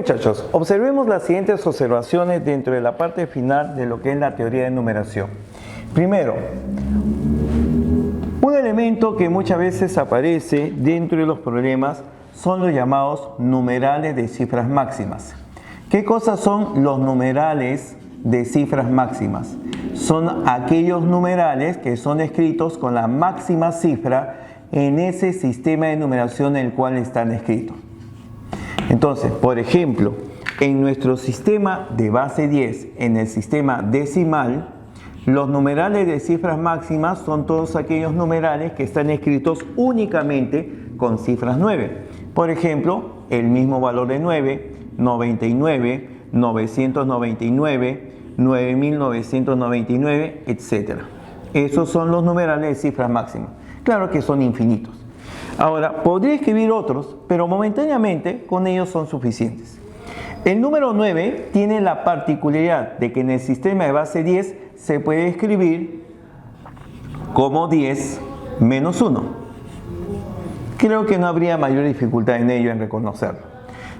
muchachos, observemos las siguientes observaciones dentro de la parte final de lo que es la teoría de numeración. Primero, un elemento que muchas veces aparece dentro de los problemas son los llamados numerales de cifras máximas. ¿Qué cosas son los numerales de cifras máximas? Son aquellos numerales que son escritos con la máxima cifra en ese sistema de numeración en el cual están escritos. Entonces, por ejemplo, en nuestro sistema de base 10, en el sistema decimal, los numerales de cifras máximas son todos aquellos numerales que están escritos únicamente con cifras 9. Por ejemplo, el mismo valor de 9, 99, 999, 9999, etc. Esos son los numerales de cifras máximas. Claro que son infinitos. Ahora, podría escribir otros, pero momentáneamente con ellos son suficientes. El número 9 tiene la particularidad de que en el sistema de base 10 se puede escribir como 10 menos 1. Creo que no habría mayor dificultad en ello, en reconocerlo.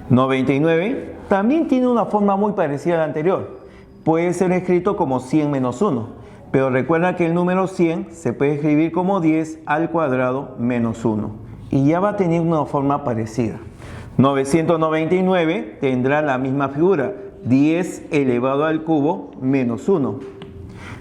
99 también tiene una forma muy parecida a la anterior. Puede ser escrito como 100 menos 1. Pero recuerda que el número 100 se puede escribir como 10 al cuadrado menos 1. Y ya va a tener una forma parecida. 999 tendrá la misma figura, 10 elevado al cubo menos 1.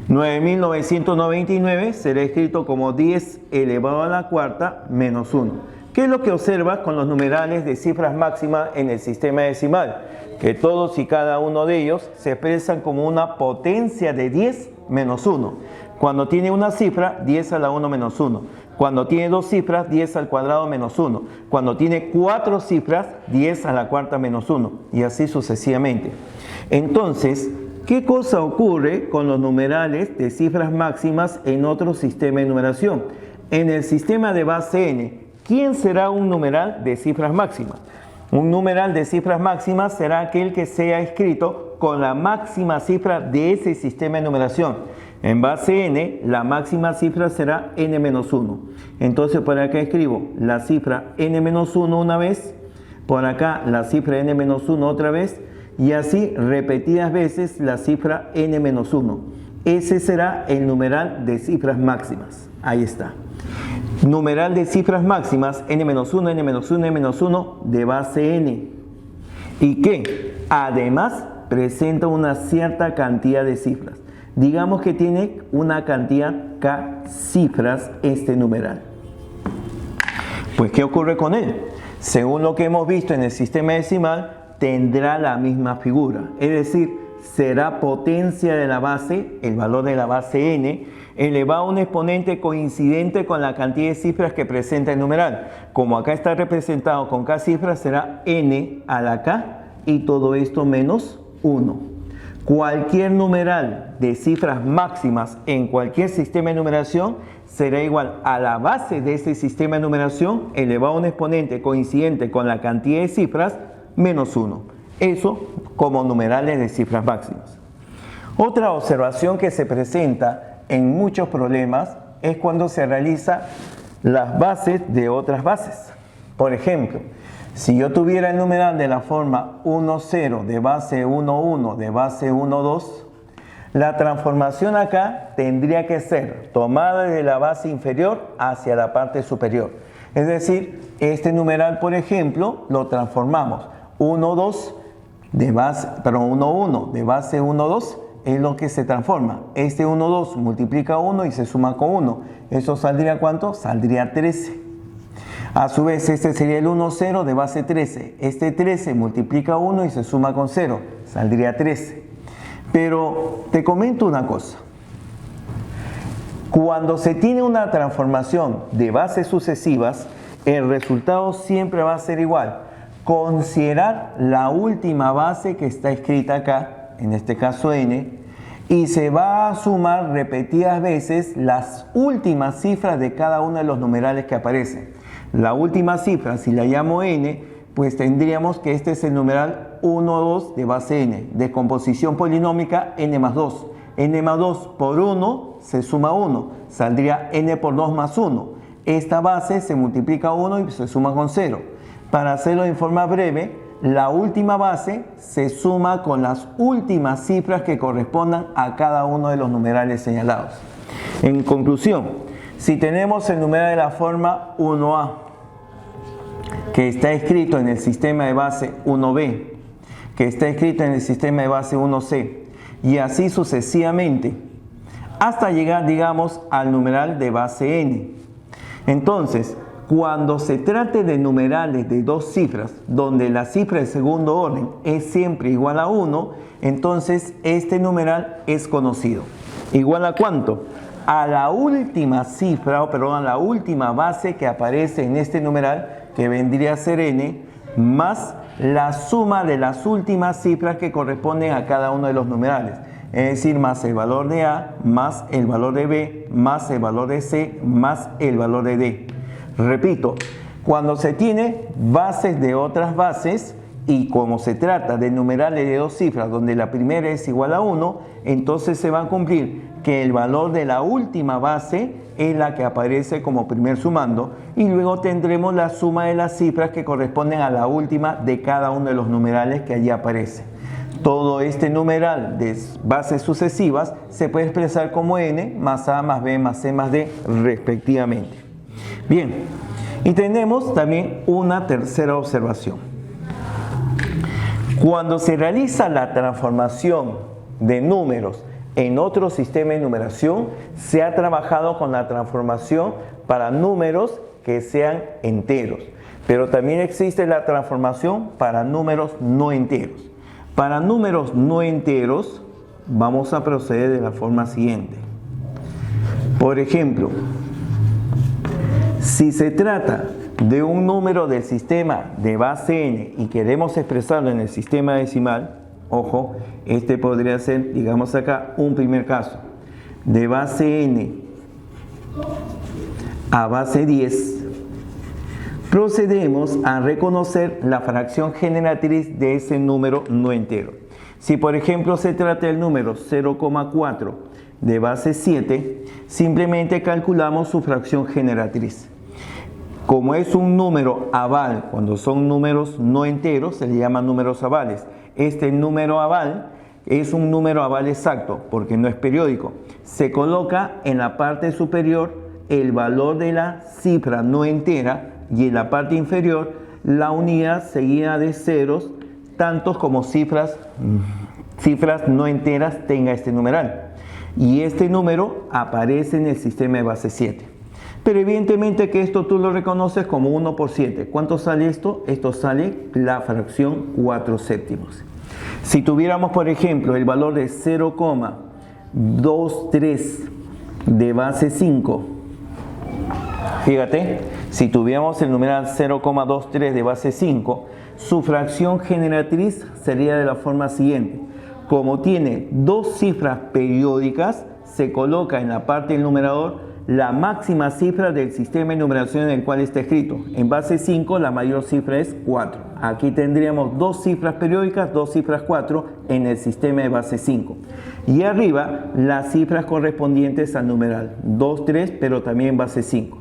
9999 será escrito como 10 elevado a la cuarta menos 1. ¿Qué es lo que observas con los numerales de cifras máximas en el sistema decimal? Que todos y cada uno de ellos se expresan como una potencia de 10 menos 1. Cuando tiene una cifra, 10 a la 1 menos 1. Cuando tiene dos cifras, 10 al cuadrado menos 1. Cuando tiene cuatro cifras, 10 a la cuarta menos 1. Y así sucesivamente. Entonces, ¿qué cosa ocurre con los numerales de cifras máximas en otro sistema de numeración? En el sistema de base n, ¿quién será un numeral de cifras máximas? Un numeral de cifras máximas será aquel que sea escrito con la máxima cifra de ese sistema de numeración. En base n, la máxima cifra será n-1. Entonces por acá escribo la cifra n-1 una vez, por acá la cifra n-1 otra vez, y así repetidas veces la cifra n-1. Ese será el numeral de cifras máximas. Ahí está. Numeral de cifras máximas n-1, n-1, n-1 de base n. Y que además presenta una cierta cantidad de cifras. Digamos que tiene una cantidad k cifras este numeral. Pues, ¿qué ocurre con él? Según lo que hemos visto en el sistema decimal, tendrá la misma figura. Es decir, será potencia de la base, el valor de la base n, elevado a un exponente coincidente con la cantidad de cifras que presenta el numeral. Como acá está representado con k cifras, será n a la k y todo esto menos 1. Cualquier numeral de cifras máximas en cualquier sistema de numeración será igual a la base de ese sistema de numeración elevado a un exponente coincidente con la cantidad de cifras menos 1. Eso como numerales de cifras máximas. Otra observación que se presenta en muchos problemas es cuando se realizan las bases de otras bases. Por ejemplo, si yo tuviera el numeral de la forma 1, 0, de base 1, 1, de base 1, 2, la transformación acá tendría que ser tomada desde la base inferior hacia la parte superior. Es decir, este numeral, por ejemplo, lo transformamos 1, 2, de base, perdón, 1, 1, de base 1, 2, es lo que se transforma. Este 1, 2 multiplica 1 y se suma con 1. ¿Eso saldría cuánto? Saldría 13. A su vez, este sería el 1, 0 de base 13. Este 13 multiplica 1 y se suma con 0. Saldría 13. Pero te comento una cosa. Cuando se tiene una transformación de bases sucesivas, el resultado siempre va a ser igual. Considerar la última base que está escrita acá, en este caso n, y se va a sumar repetidas veces las últimas cifras de cada uno de los numerales que aparecen. La última cifra, si la llamo n, pues tendríamos que este es el numeral 1, 2 de base n, de composición polinómica n más 2. N más 2 por 1 se suma 1, saldría n por 2 más 1. Esta base se multiplica 1 y se suma con 0. Para hacerlo en forma breve, la última base se suma con las últimas cifras que correspondan a cada uno de los numerales señalados. En conclusión, si tenemos el numeral de la forma 1A, que está escrito en el sistema de base 1B, que está escrito en el sistema de base 1C, y así sucesivamente, hasta llegar, digamos, al numeral de base n. Entonces, cuando se trate de numerales de dos cifras, donde la cifra de segundo orden es siempre igual a 1, entonces este numeral es conocido. ¿Igual a cuánto? A la última cifra, a la última base que aparece en este numeral, que vendría a ser n, más la suma de las últimas cifras que corresponden a cada uno de los numerales. Es decir, más el valor de A, más el valor de B, más el valor de C, más el valor de D. Repito, cuando se tiene bases de otras bases y como se trata de numerales de dos cifras donde la primera es igual a 1, entonces se va a cumplir que el valor de la última base es la que aparece como primer sumando y luego tendremos la suma de las cifras que corresponden a la última de cada uno de los numerales que allí aparece. Todo este numeral de bases sucesivas se puede expresar como n más a más b más c más d respectivamente. Bien, y tenemos también una tercera observación. Cuando se realiza la transformación de números en otro sistema de numeración, se ha trabajado con la transformación para números que sean enteros, pero también existe la transformación para números no enteros. Para números no enteros vamos a proceder de la forma siguiente. Por ejemplo, si se trata de un número del sistema de base n y queremos expresarlo en el sistema decimal, ojo, este podría ser, digamos acá, un primer caso. De base n a base 10, procedemos a reconocer la fracción generatriz de ese número no entero. Si por ejemplo se trata del número 0,4 de base 7, simplemente calculamos su fracción generatriz. Como es un número aval, cuando son números no enteros, se le llaman números avales. Este número aval es un número aval exacto, porque no es periódico. Se coloca en la parte superior el valor de la cifra no entera y en la parte inferior la unidad seguida de ceros, tantos como cifras no enteras tenga este numeral. Y este número aparece en el sistema de base 7. Pero evidentemente que esto tú lo reconoces como 1 por 7. ¿Cuánto sale esto? Esto sale la fracción 4 séptimos. Si tuviéramos, por ejemplo, el valor de 0,23 de base 5, fíjate, si tuviéramos el numeral 0,23 de base 5, su fracción generatriz sería de la forma siguiente. Como tiene dos cifras periódicas, se coloca en la parte del numerador la máxima cifra del sistema de numeración en el cual está escrito. En base 5 la mayor cifra es 4. Aquí tendríamos dos cifras periódicas, dos cifras 4 en el sistema de base 5. Y arriba las cifras correspondientes al numeral 2, 3, pero también base 5.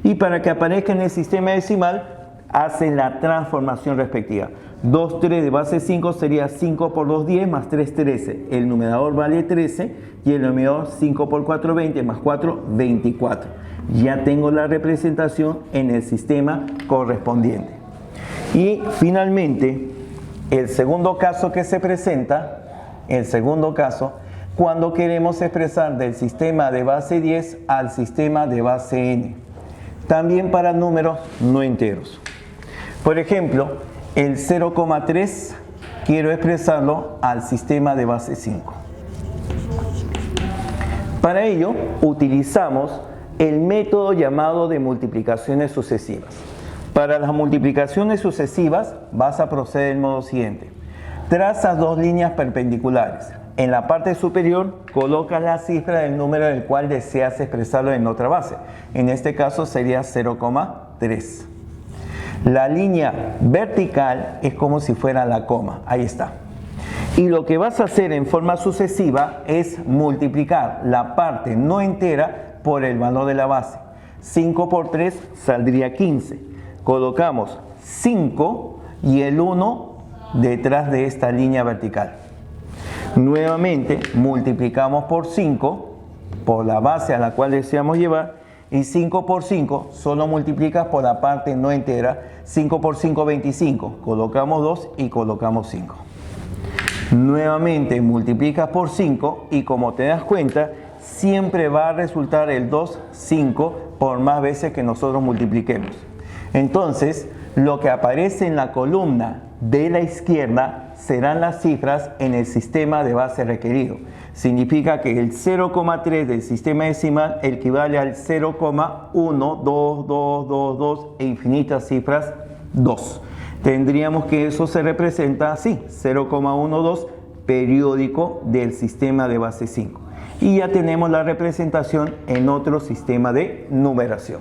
Y para que aparezca en el sistema decimal, hacen la transformación respectiva. 2, 3 de base 5 sería 5 por 2, 10 más 3, 13. El numerador vale 13 y el denominador 5 por 4, 20 más 4, 24. Ya tengo la representación en el sistema correspondiente. Y finalmente, el segundo caso que se presenta, cuando queremos expresar del sistema de base 10 al sistema de base n. También para números no enteros. Por ejemplo, el 0,3 quiero expresarlo al sistema de base 5. Para ello utilizamos el método llamado de multiplicaciones sucesivas. Para las multiplicaciones sucesivas vas a proceder del modo siguiente. Trazas dos líneas perpendiculares. En la parte superior colocas la cifra del número del cual deseas expresarlo en otra base. En este caso sería 0,3. La línea vertical es como si fuera la coma. Ahí está. Y lo que vas a hacer en forma sucesiva es multiplicar la parte no entera por el valor de la base. 5 por 3 saldría 15. Colocamos 5 y el 1 detrás de esta línea vertical. Nuevamente multiplicamos por 5 por la base a la cual deseamos llevar, y 5 por 5 solo multiplicas por la parte no entera. 5 por 5, 25. Colocamos 2 y colocamos 5. Nuevamente multiplicas por 5 y como te das cuenta, siempre va a resultar el 2, 5 por más veces que nosotros multipliquemos. Entonces, lo que aparece en la columna de la izquierda serán las cifras en el sistema de base requerido. Significa que el 0,3 del sistema decimal equivale al 0,12222 e infinitas cifras 2. Tendríamos que eso se representa así, 0,12 periódico del sistema de base 5. Y ya tenemos la representación en otro sistema de numeración.